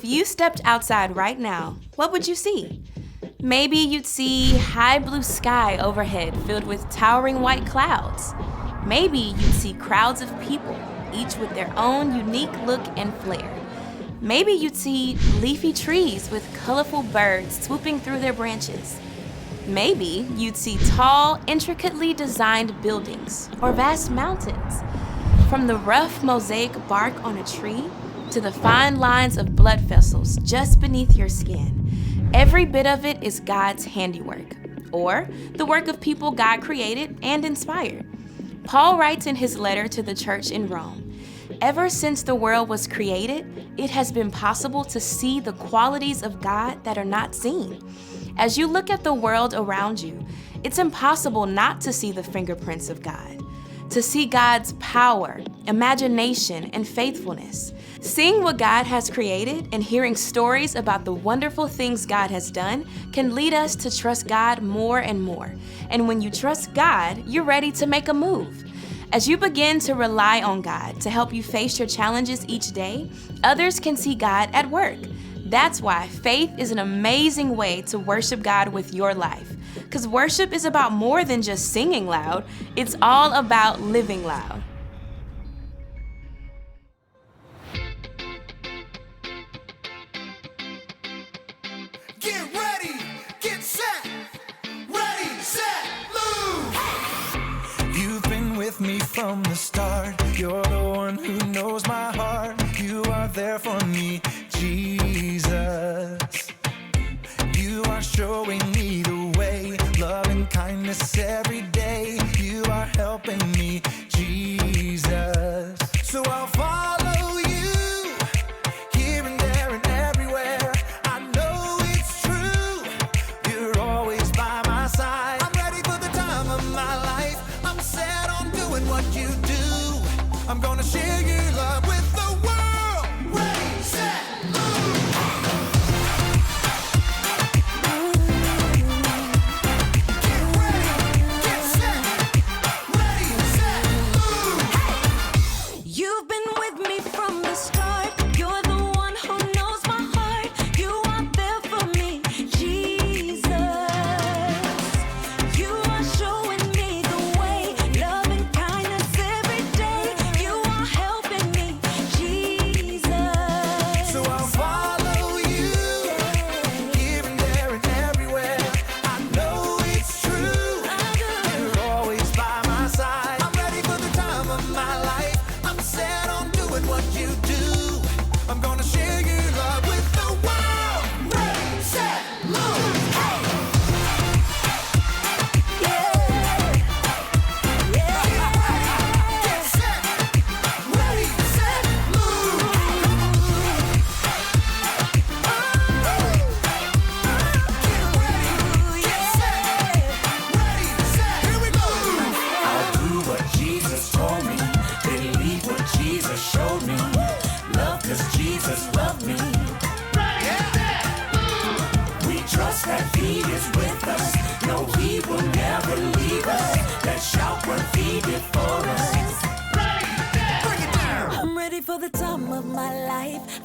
If you stepped outside right now, what would you see? Maybe you'd see high blue sky overhead filled with towering white clouds. Maybe you'd see crowds of people, each with their own unique look and flair. Maybe you'd see leafy trees with colorful birds swooping through their branches. Maybe you'd see tall, intricately designed buildings or vast mountains. From the rough mosaic bark on a tree to the fine lines of blood vessels just beneath your skin, every bit of it is God's handiwork, or the work of people God created and inspired. Paul writes in his letter to the church in Rome, "Ever since the world was created, it has been possible to see the qualities of God that are not seen." As you look at the world around you, it's impossible not to see the fingerprints of God, to see God's power, imagination, and faithfulness. Seeing what God has created and hearing stories about the wonderful things God has done can lead us to trust God more and more. And when you trust God, you're ready to make a move. As you begin to rely on God to help you face your challenges each day, others can see God at work. That's why faith is an amazing way to worship God with your life. Because worship is about more than just singing loud, it's all about living loud. Get ready, get set, ready, set, move! You've been with me from the start. You're the one who knows my heart. You are there for me, Jesus. You are showing me the way, love and kindness every day. You are helping me, Jesus. So I'll follow you, here and there and everywhere. I know it's true, you're always by my side. I'm ready for the time of my life. I'm set on doing what you do. I'm gonna share your love with the world. Ready, set, move!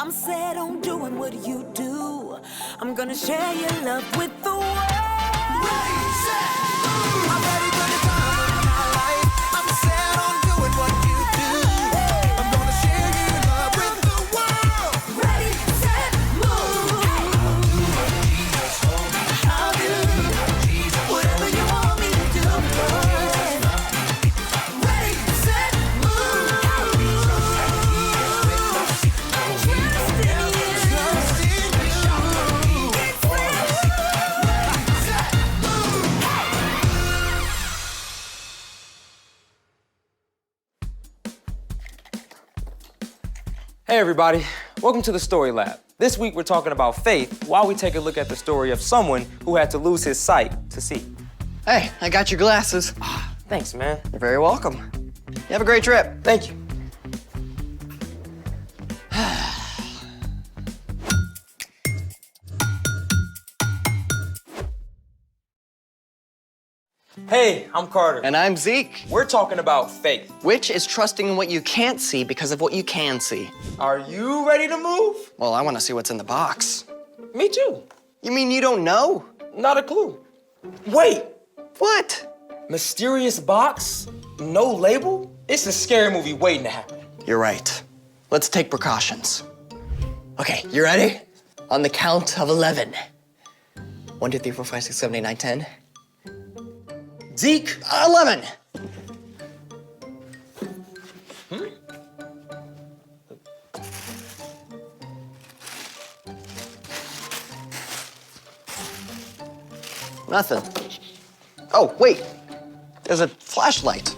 I'm set on doing what you do. I'm gonna share your love with the world. Ready, set, move. I'm ready for the time of my life. I'm set on doing what you do. I'm gonna share your love with the world. Ready, set, move. I'll do what Jesus told me. I'll do what Jesus whatever you want me to do. Ready, set, move. Hey everybody, welcome to the Story Lab. This week we're talking about faith while we take a look at the story of someone who had to lose his sight to see. Hey, I got your glasses. Thanks, man. You're very welcome. You have a great trip. Thank you. Hey, I'm Carter. And I'm Zeke. We're talking about faith. Which is trusting in what you can't see because of what you can see. Are you ready to move? Well, I want to see what's in the box. Me too. You mean you don't know? Not a clue. Wait, What? mysterious box? No label? It's a scary movie waiting to happen. You're right. Let's take precautions. Okay, you ready? On the count of 11. 1, 2, 3, 4, 5, 6, 7, 8, 9, 10. Zeke, 11. Nothing. Oh, wait. There's a flashlight.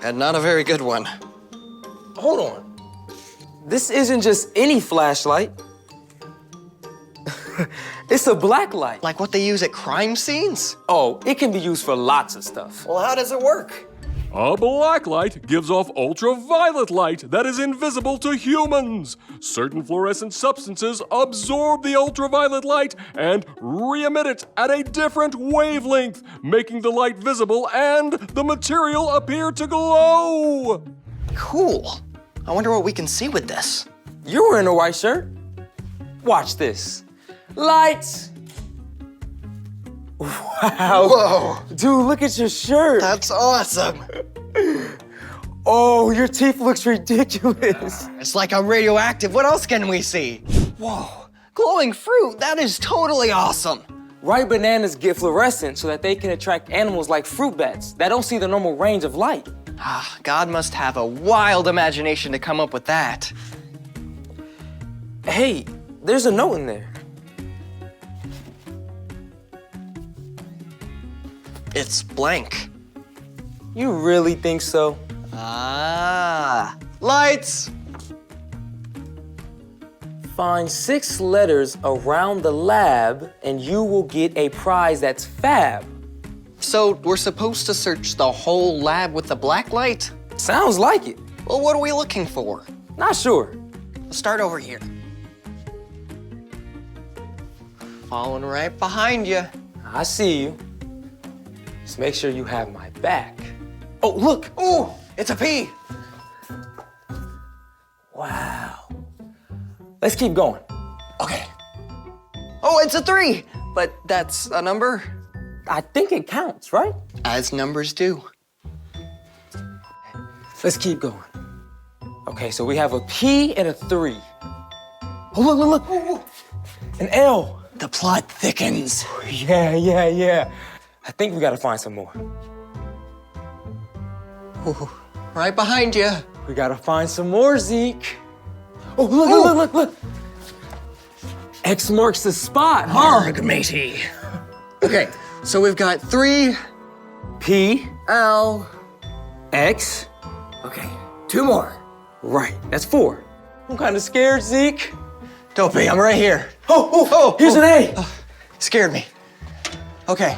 And not a very good one. hold on. This isn't just any flashlight. It's a black light. Like what they use at crime scenes? Oh, it can be used for lots of stuff. Well, how does it work? A black light gives off ultraviolet light that is invisible to humans. Certain fluorescent substances absorb the ultraviolet light and re-emit it at a different wavelength, making the light visible and the material appear to glow. Cool. I wonder what we can see with this. You're wearing a white shirt. Watch this. Lights. Wow. Whoa. Dude, look at your shirt. That's awesome. Oh, your teeth looks ridiculous. It's like I'm radioactive. What else can we see? Whoa. Glowing fruit. That is totally awesome. Ripe bananas get fluorescent so that they can attract animals like fruit bats that don't see the normal range of light. God must have a wild imagination to come up with that. Hey, there's a note in there. It's blank. You really think so? Lights. Find 6 letters around the lab and you will get a prize that's fab. So we're supposed to search the whole lab with the black light? Sounds like it. Well, what are we looking for? Not sure. Let's start over here. Following right behind you. I see you. Just make sure you have my back. Oh, look. Ooh, it's a P. Wow. Let's keep going. Okay. Oh, it's a 3, but that's a number. I think it counts, right? As numbers do. Let's keep going. Okay, so we have a P and a 3. Oh, look. Ooh. An L. The plot thickens. Yeah. I think we gotta find some more. Ooh, right behind you. We gotta find some more, Zeke. Oh, look. X marks the spot. Arg, matey. Okay, so we've got 3, P, L. X. Okay, 2 more. Right, that's 4. I'm kinda scared, Zeke. Don't be, I'm right here. Oh, here's an A. Scared me. Okay,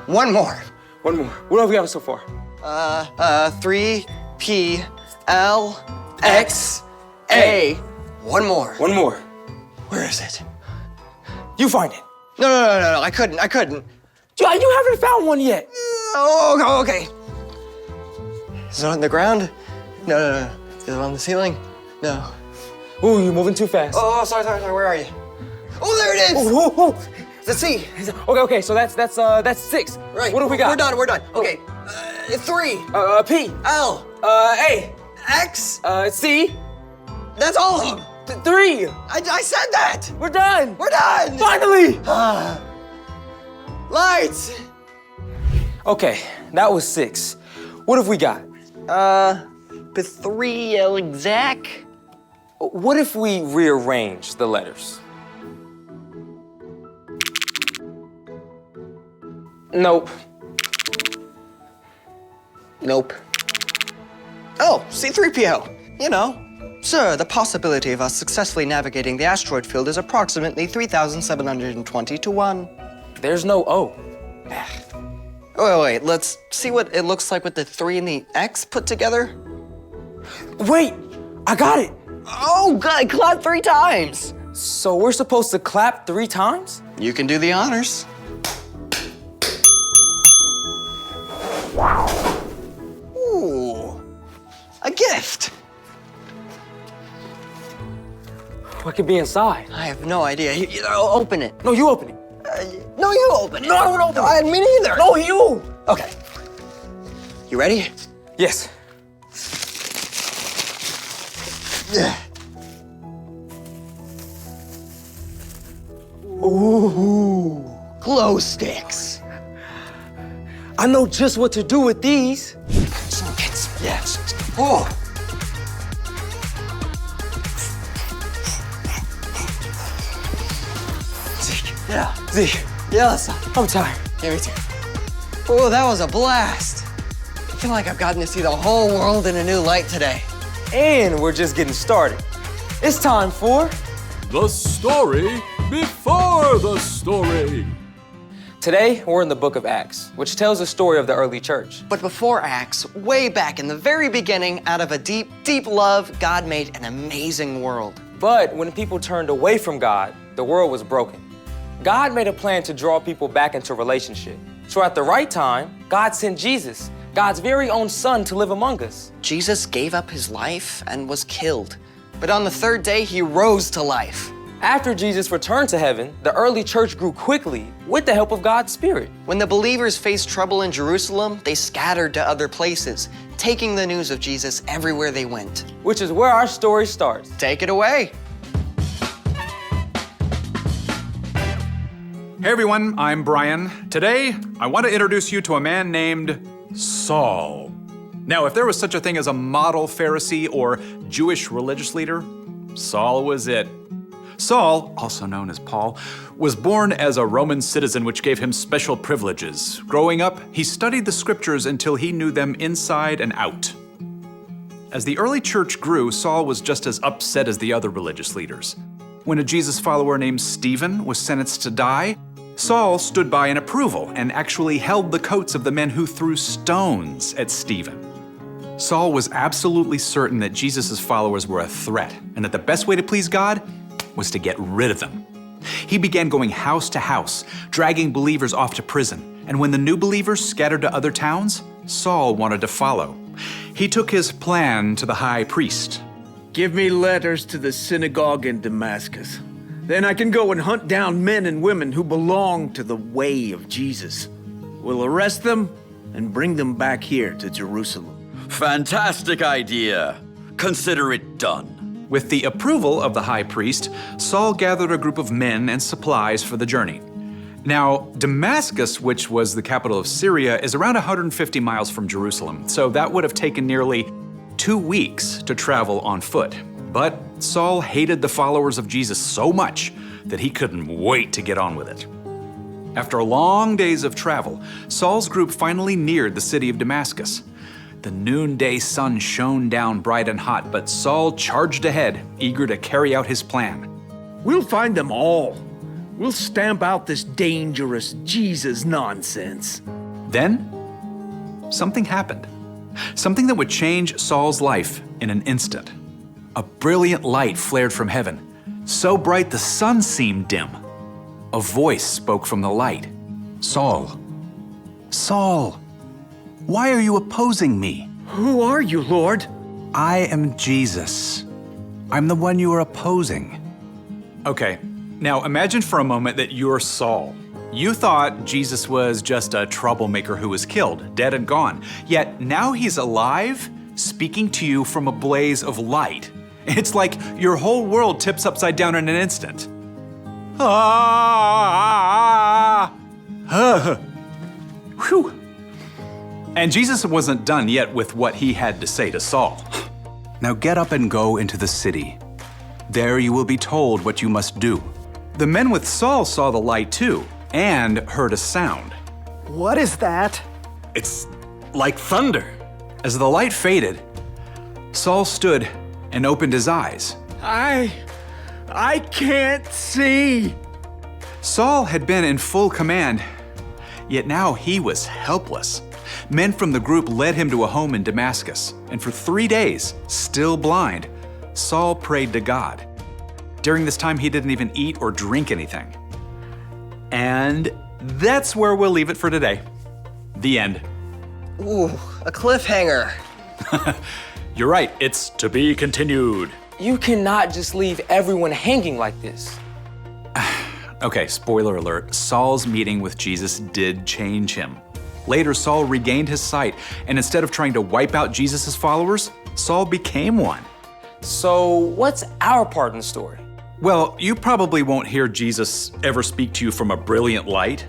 1 more. One more. What have we got so far? 3, P, L, X, A. 1 more. One more. Where is it? You find it. No, I couldn't. You haven't found one yet. Oh, okay. Is it on the ground? No. Is it on the ceiling? No. Ooh, you're moving too fast. Oh, sorry, where are you? Oh, there it is! Oh. Let's see. Okay, so that's 6. Right. What have we got? We're done. Okay. 3, P, L, A, X. C, That's all of them. 3. I said that. We're done. We're done. Finally. Lights. Okay, that was 6. What have we got? The 3 exact. What if we rearrange the letters? Nope. Oh, C-3PO. You know. Sir, the possibility of us successfully navigating the asteroid field is approximately 3,720 to 1. There's no O. Wait, let's see what it looks like with the 3 and the X put together. Wait, I got it. Oh, God, clap 3 times. So we're supposed to clap 3 times? You can do the honors. Ooh, a gift. What could be inside? I have no idea. Open it. No, you open it. No, you open it. No, I don't open it. Me neither. No, you. Okay. You ready? Yes. Ooh, glow sticks. I know just what to do with these. Yes. Oh. Yeah. Zeke, Yes. I'm tired. Yeah, me too. Oh, that was a blast. I feel like I've gotten to see the whole world in a new light today. And we're just getting started. It's time for The story before the story. Today, we're in the book of Acts, which tells the story of the early church. But before Acts, way back in the very beginning, out of a deep, deep love, God made an amazing world. But when people turned away from God, the world was broken. God made a plan to draw people back into relationship. So at the right time, God sent Jesus, God's very own son, to live among us. Jesus gave up his life and was killed. But on the third day, he rose to life. After Jesus returned to heaven, the early church grew quickly with the help of God's Spirit. When the believers faced trouble in Jerusalem, they scattered to other places, taking the news of Jesus everywhere they went. Which is where our story starts. Take it away. Hey everyone, I'm Brian. Today, I want to introduce you to a man named Saul. Now, if there was such a thing as a model Pharisee or Jewish religious leader, Saul was it. Saul, also known as Paul, was born as a Roman citizen, which gave him special privileges. Growing up, he studied the scriptures until he knew them inside and out. As the early church grew, Saul was just as upset as the other religious leaders. When a Jesus follower named Stephen was sentenced to die, Saul stood by in approval and actually held the coats of the men who threw stones at Stephen. Saul was absolutely certain that Jesus' followers were a threat and that the best way to please God was to get rid of them. He began going house to house, dragging believers off to prison. And when the new believers scattered to other towns, Saul wanted to follow. He took his plan to the high priest. Give me letters to the synagogue in Damascus. Then I can go and hunt down men and women who belong to the way of Jesus. We'll arrest them and bring them back here to Jerusalem. Fantastic idea. Consider it done. With the approval of the high priest, Saul gathered a group of men and supplies for the journey. Now, Damascus, which was the capital of Syria, is around 150 miles from Jerusalem, so that would have taken nearly 2 weeks to travel on foot. But Saul hated the followers of Jesus so much that he couldn't wait to get on with it. After long days of travel, Saul's group finally neared the city of Damascus. The noonday sun shone down bright and hot, but Saul charged ahead, eager to carry out his plan. We'll find them all. We'll stamp out this dangerous Jesus nonsense. Then, something happened. Something that would change Saul's life in an instant. A brilliant light flared from heaven, so bright the sun seemed dim. A voice spoke from the light. Saul, Saul, why are you opposing me? Who are you, Lord? I am Jesus. I'm the one you are opposing. Okay, now imagine for a moment that you're Saul. You thought Jesus was just a troublemaker who was killed, dead and gone. Yet now he's alive, speaking to you from a blaze of light. It's like your whole world tips upside down in an instant. Whew. And Jesus wasn't done yet with what he had to say to Saul. Now get up and go into the city. There you will be told what you must do. The men with Saul saw the light too, and heard a sound. What is that? It's like thunder. As the light faded, Saul stood and opened his eyes. I can't see. Saul had been in full command, yet now he was helpless. Men from the group led him to a home in Damascus, and for 3 days, still blind, Saul prayed to God. During this time, he didn't even eat or drink anything. And that's where we'll leave it for today. The end. Ooh, a cliffhanger. You're right, it's to be continued. You cannot just leave everyone hanging like this. Okay, spoiler alert, Saul's meeting with Jesus did change him. Later, Saul regained his sight, and instead of trying to wipe out Jesus' followers, Saul became one. So, what's our part in the story? Well, you probably won't hear Jesus ever speak to you from a brilliant light.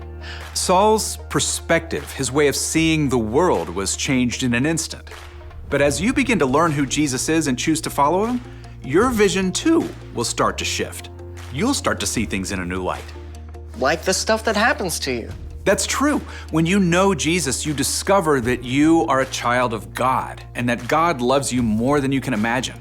Saul's perspective, his way of seeing the world, was changed in an instant. But as you begin to learn who Jesus is and choose to follow him, your vision too will start to shift. You'll start to see things in a new light. Like the stuff that happens to you. That's true. When you know Jesus, you discover that you are a child of God and that God loves you more than you can imagine.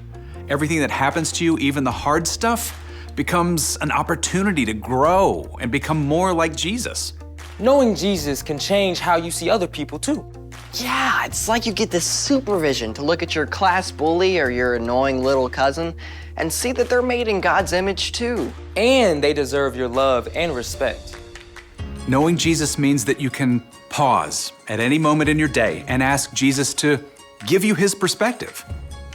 Everything that happens to you, even the hard stuff, becomes an opportunity to grow and become more like Jesus. Knowing Jesus can change how you see other people too. Yeah, it's like you get this supervision to look at your class bully or your annoying little cousin and see that they're made in God's image too. And they deserve your love and respect. Knowing Jesus means that you can pause at any moment in your day and ask Jesus to give you his perspective.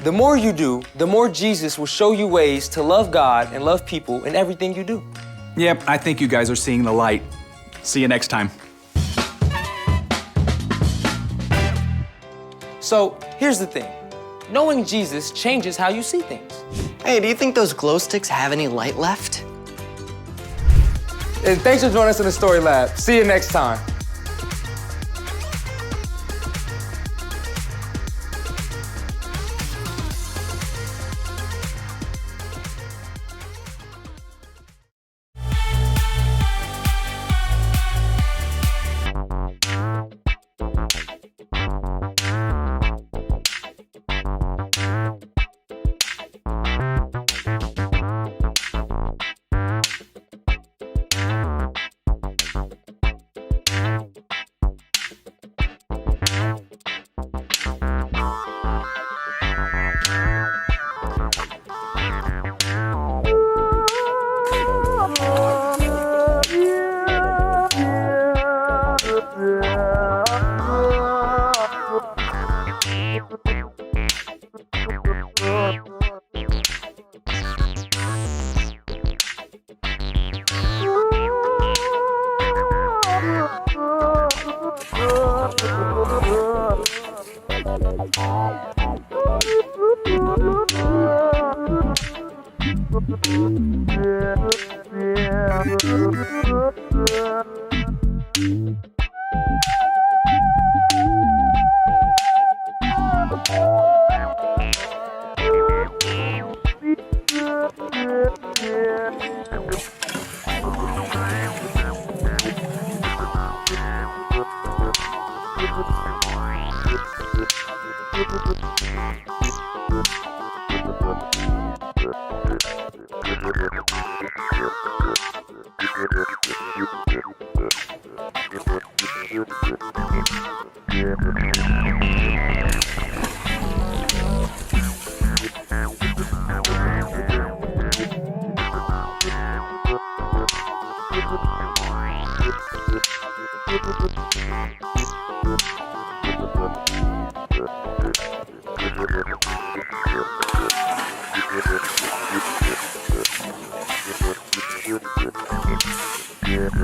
The more you do, the more Jesus will show you ways to love God and love people in everything you do. Yep, I think you guys are seeing the light. See you next time. So, here's the thing. Knowing Jesus changes how you see things. Hey, do you think those glow sticks have any light left? And thanks for joining us in the Story Lab. See you next time.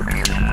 Yeah.